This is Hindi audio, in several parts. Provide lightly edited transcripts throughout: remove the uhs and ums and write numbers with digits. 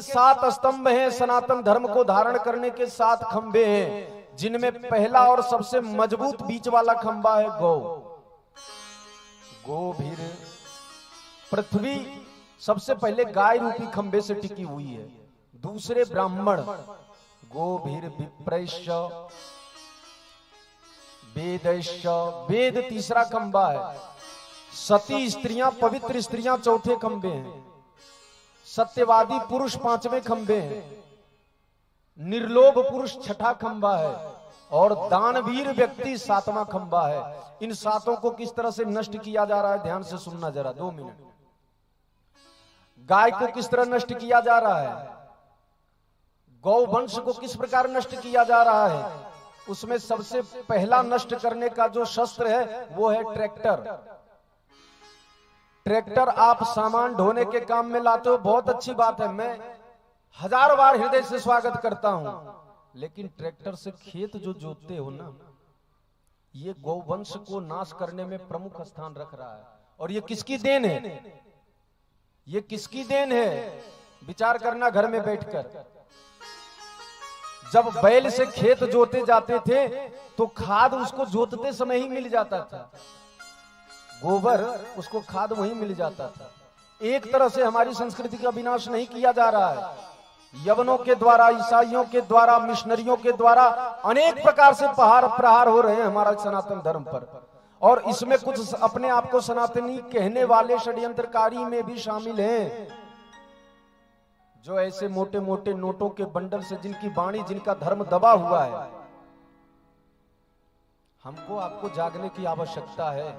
7 स्तंभ हैं, सनातन धर्म को धारण करने के 7 खंबे हैं, जिनमें पहला और सबसे मजबूत बीच वाला खंबा है गौ। गोभीर पृथ्वी सबसे पहले गाय रूपी खंबे से टिकी हुई है। दूसरे ब्राह्मण, गोभीर विप्रैश्च वेदैश्च, वेद तीसरा खंबा है। सती स्त्रियां, पवित्र स्त्रियां चौथे खंबे हैं। सत्यवादी पुरुष 5वें खंबे हैं। निर्लोभ पुरुष 6ठा खंबा है और दानवीर व्यक्ति 7वां खंबा है। इन 7 को किस तरह से नष्ट किया जा रहा है, ध्यान से सुनना जरा 2 मिनट। गाय को किस तरह नष्ट किया जा रहा है, गौवंश को किस प्रकार नष्ट किया जा रहा है, उसमें सबसे पहला नष्ट करने का जो शस्त्र है वो है ट्रैक्टर। ट्रैक्टर आप सामान ढोने के काम में लाते हो, बहुत अच्छी बात है, मैं 1000 बार हृदय से स्वागत करता हूं, लेकिन ट्रैक्टर से खेत जो जोतते हो ना, ये गौवंश को नाश करने में प्रमुख स्थान रख रहा है। और ये किसकी देन है, ये किसकी देन है, विचार करना घर में बैठकर। जब बैल से खेत जोते जाते थे तो खाद उसको जोतते समय ही मिल जाता था, गोबर उसको खाद वहीं मिल जाता था। एक तरह से हमारी संस्कृति का विनाश नहीं किया जा रहा है, यवनों के द्वारा, ईसाइयों के द्वारा, मिशनरियों के द्वारा अनेक प्रकार से प्रहार हो रहे हैं हमारा सनातन धर्म पर। और इसमें कुछ अपने आप को सनातनी कहने वाले षड्यंत्रकारी में भी शामिल हैं, जो ऐसे मोटे मोटे नोटों के बंडल से, जिनकी वाणी, जिनका धर्म दबा हुआ है। हमको आपको जागने की आवश्यकता है।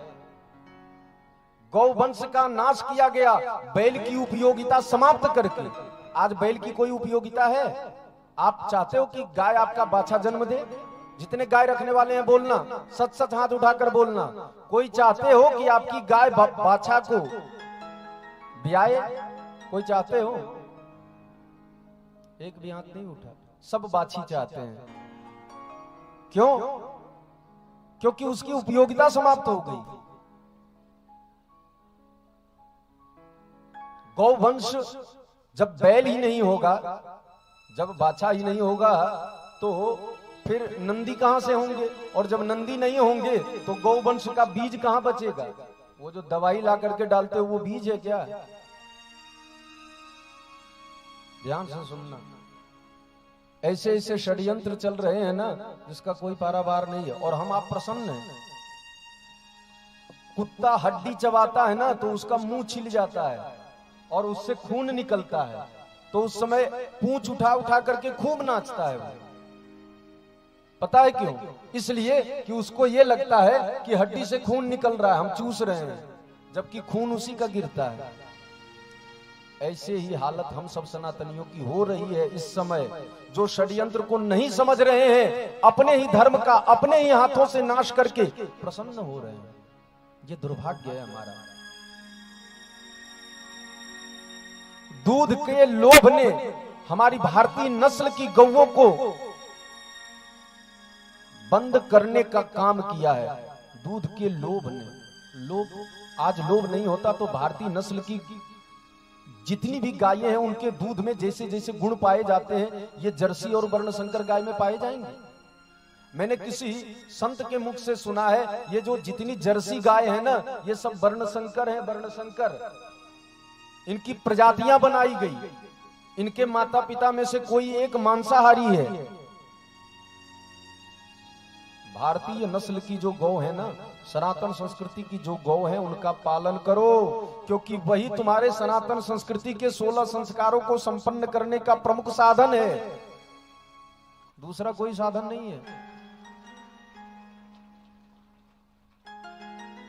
गौवंश का नाश किया गया, बैल की उपयोगिता समाप्त करके। आज बैल की कोई उपयोगिता है? आप चाहते हो कि गाय आपका बाछा जन्म दे? जितने गाय रखने वाले हैं बोलना, सच सच हाथ उठाकर बोलना। कोई चाहते हो कि आपकी गाय बाछा को ब्याए? कोई चाहते हो? एक भी हाथ नहीं उठा। सब बाछी चाहते हैं। क्यों? क्योंकि उसकी उपयोगिता समाप्त हो गई। गौवंश जब बैल ही नहीं होगा, जब बाछा ही नहीं होगा, तो फिर नंदी कहां से होंगे? और जब नंदी नहीं होंगे तो गौवंश का बीज कहां बचेगा? वो जो दवाई ला करके डालते हो वो बीज है क्या? ध्यान से सुनना। ऐसे ऐसे षड्यंत्र चल रहे हैं ना, जिसका कोई पारावार नहीं है। और हम आप प्रसन्न हैं। कुत्ता हड्डी चबाता है ना, तो उसका मुंह छिल जाता है और उससे खून निकलता है, तो उस समय पूंछ उठा उठा करके खूब नाचता है वो। पता है क्यों? इसलिए कि उसको ये लगता है कि हड्डी से खून निकल रहा है, हम चूस रहे हैं, जबकि खून उसी का गिरता है। ऐसे ही हालत हम सब सनातनियों की हो रही है इस समय। जो षड्यंत्र को नहीं समझ रहे हैं, अपने ही धर्म का अपने ही हाथों से नाश करके प्रसन्न हो रहे हैं। ये दुर्भाग्य है हमारा। दूध के लोभ ने हमारी भारतीय नस्ल की गौओं को बंद करने का काम किया है। दूध के लोभ ने, आज लोभ नहीं होता तो भारतीय नस्ल की जितनी भी गायें हैं, उनके दूध में जैसे जैसे गुण पाए जाते हैं, ये जर्सी और वर्णशंकर गाय में पाए जाएंगे। मैंने किसी संत के मुख से सुना है, ये जो जितनी जर्सी गाय है ना, ये सब वर्णशंकर है, वर्णशंकर। इनकी प्रजातियां बनाई गई। इनके माता पिता में से कोई एक मांसाहारी है। भारतीय नस्ल की जो गौ है ना, सनातन संस्कृति की जो गौ है, उनका पालन करो, क्योंकि वही तुम्हारे सनातन संस्कृति के 16 संस्कारों को संपन्न करने का प्रमुख साधन है। दूसरा कोई साधन नहीं है।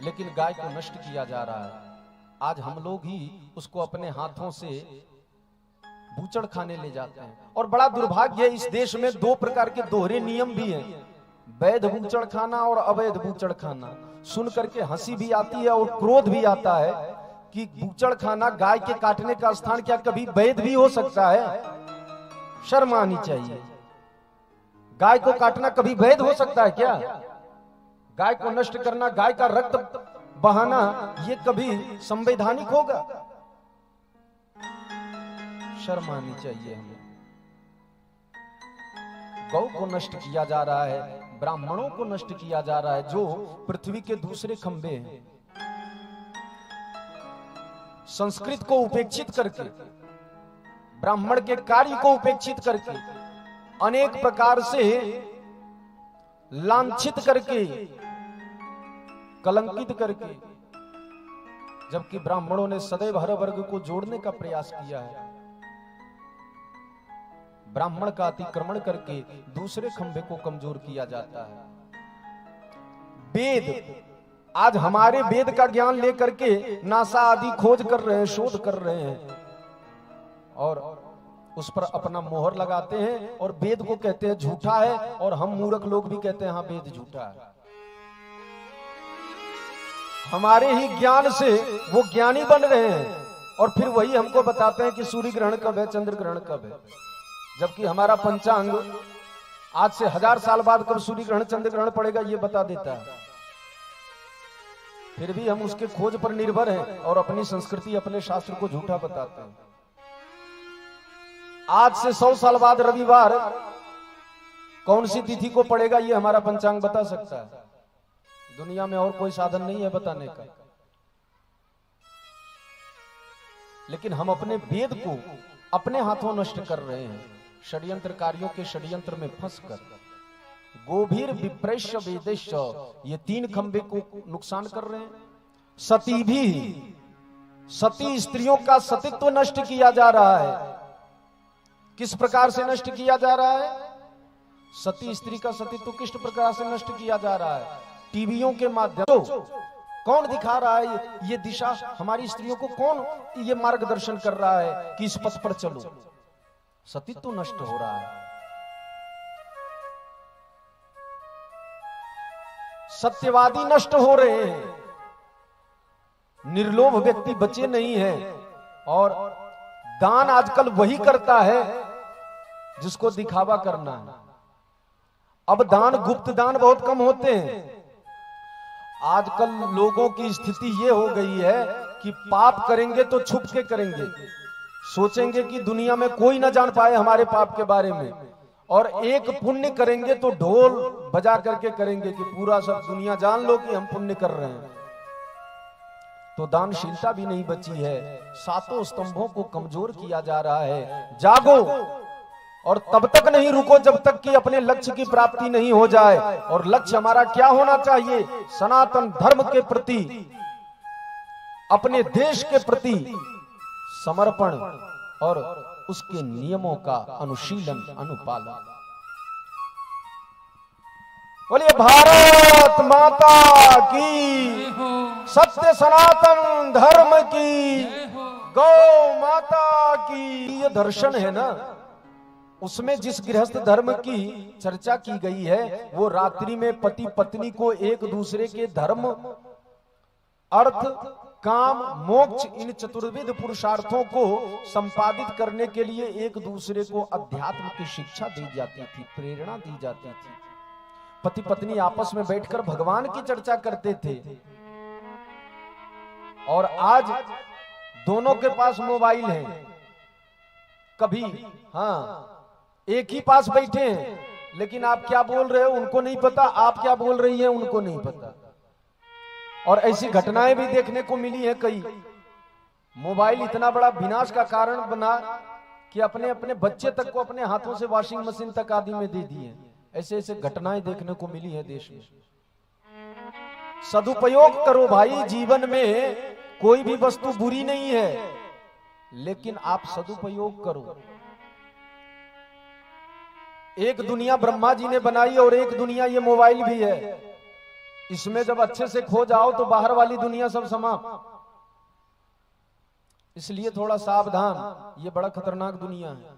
लेकिन गाय को नष्ट किया जा रहा है। आज हम लोग ही उसको अपने हाथों से बूचड़ खाने ले जाते हैं। और बड़ा दुर्भाग्य है, इस देश में 2 प्रकार के दोहरे नियम भी हैं, वैध बूचड़ खाना और अवैध बूचड़ खाना। सुन करके हंसी भी आती है और क्रोध भी आता है कि बूचड़ खाना, गाय के काटने का स्थान क्या कभी वैध भी हो सकता है? शर्म आनी चाहिए। गाय को काटना कभी वैध हो सकता है क्या? गाय को नष्ट करना, गाय का रक्त बहाना, ये कभी संवैधानिक होगा? शर्म आनी चाहिए हमें। गौ को नष्ट किया जा रहा है, ब्राह्मणों को नष्ट किया जा रहा है, जो पृथ्वी के दूसरे खंभे हैं। संस्कृत को उपेक्षित करके, ब्राह्मण के कार्य को उपेक्षित करके, अनेक प्रकार से लांछित करके, कलंकित करके, जबकि ब्राह्मणों ने सदैव हर वर्ग को जोड़ने का प्रयास किया है। ब्राह्मण का अतिक्रमण करके दूसरे खंभे को कमजोर किया जाता है। वेद, आज हमारे वेद का ज्ञान लेकर के नासा आदि खोज कर रहे हैं, शोध कर रहे हैं, और उस पर अपना मोहर लगाते हैं और वेद को कहते हैं झूठा है, और हम मूर्ख लोग भी कहते हैं हाँ वेद झूठा है। हमारे ही ज्ञान से वो ज्ञानी बन रहे हैं, और फिर वही हमको बताते हैं कि सूर्य ग्रहण कब है, चंद्र ग्रहण कब है, जबकि हमारा पंचांग आज से 1000 साल बाद कब सूर्य ग्रहण चंद्र ग्रहण पड़ेगा ये बता देता है। फिर भी हम उसके खोज पर निर्भर हैं और अपनी संस्कृति, अपने शास्त्र को झूठा बताते हैं। आज से 100 साल बाद रविवार कौन सी तिथि को पड़ेगा ये हमारा पंचांग बता सकता है। दुनिया में और कोई साधन नहीं है बताने का। लेकिन हम अपने वेद को अपने हाथों नष्ट कर रहे हैं, षड्यंत्रकारियों के षड्यंत्र में फंसकर। गोभीर विप्रैश्य वेदेश्य, ये 3 खंभे को नुकसान कर रहे हैं। सती भी, सती स्त्रियों का सतीत्व नष्ट किया जा रहा है। किस प्रकार से नष्ट किया जा रहा है? सती स्त्री का सतीत्व किस प्रकार से नष्ट किया जा रहा है? टीवियों के माध्यम से। कौन दिखा रहा है ये दिशा? हमारी स्त्रियों को कौन ये मार्गदर्शन कर रहा है कि इस पथ पर चलो? सतीत्व नष्ट हो रहा है। सत्यवादी नष्ट हो रहे हैं, निर्लोभ व्यक्ति बचे नहीं हैं, और दान आजकल वही करता है जिसको दिखावा करना है। अब दान, गुप्त दान बहुत कम होते हैं। आजकल लोगों की स्थिति ये हो गई है कि पाप करेंगे तो छुप के करेंगे, सोचेंगे कि दुनिया में कोई ना जान पाए हमारे पाप के बारे में, और एक पुण्य करेंगे तो ढोल बजा करके करेंगे कि पूरा सब दुनिया जान लो कि हम पुण्य कर रहे हैं। तो दानशीलता भी नहीं बची है। 7 स्तंभों को कमजोर किया जा रहा है। जागो, और तब तक नहीं रुको जब तक कि अपने लक्ष्य की प्राप्ति नहीं हो जाए। और लक्ष्य हमारा क्या होना चाहिए? सनातन धर्म के प्रति, अपने देश के प्रति समर्पण और उसके नियमों का अनुशीलन, अनुपालन। बोलिए भारत माता की, सत्य सनातन धर्म की, गौ माता की। ये दर्शन है ना, उसमें जिस गृहस्थ धर्म की चर्चा की गई है, वो रात्रि में पति पत्नी को एक दूसरे के धर्म, अर्थ, काम, मोक्ष, इन चतुर्विध पुरुषार्थों को संपादित करने के लिए एक दूसरे को अध्यात्म की शिक्षा दी जाती थी, प्रेरणा दी जाती थी। पति पत्नी आपस में बैठकर भगवान की चर्चा करते थे। और आज दोनों के पास मोबाइल है। कभी हाँ एक ही पास बैठे हैं, लेकिन आप क्या बोल रहे हो उनको नहीं पता, आप क्या बोल रही हैं उनको नहीं पता। और ऐसी घटनाएं भी देखने को मिली है कई। मोबाइल इतना बड़ा विनाश का कारण बना कि अपने अपने बच्चे तक को अपने हाथों से वॉशिंग मशीन तक आदि में दे दिए। ऐसे ऐसे घटनाएं देखने को मिली है देश में। सदुपयोग करो भाई, जीवन में कोई भी वस्तु बुरी नहीं है, लेकिन आप सदुपयोग करो। एक दुनिया ब्रह्मा जी ने बनाई और एक दुनिया ये मोबाइल भी है। इसमें जब अच्छे से खो जाओ तो बाहर वाली दुनिया सब समाप्त। इसलिए थोड़ा सावधान, ये बड़ा खतरनाक दुनिया है।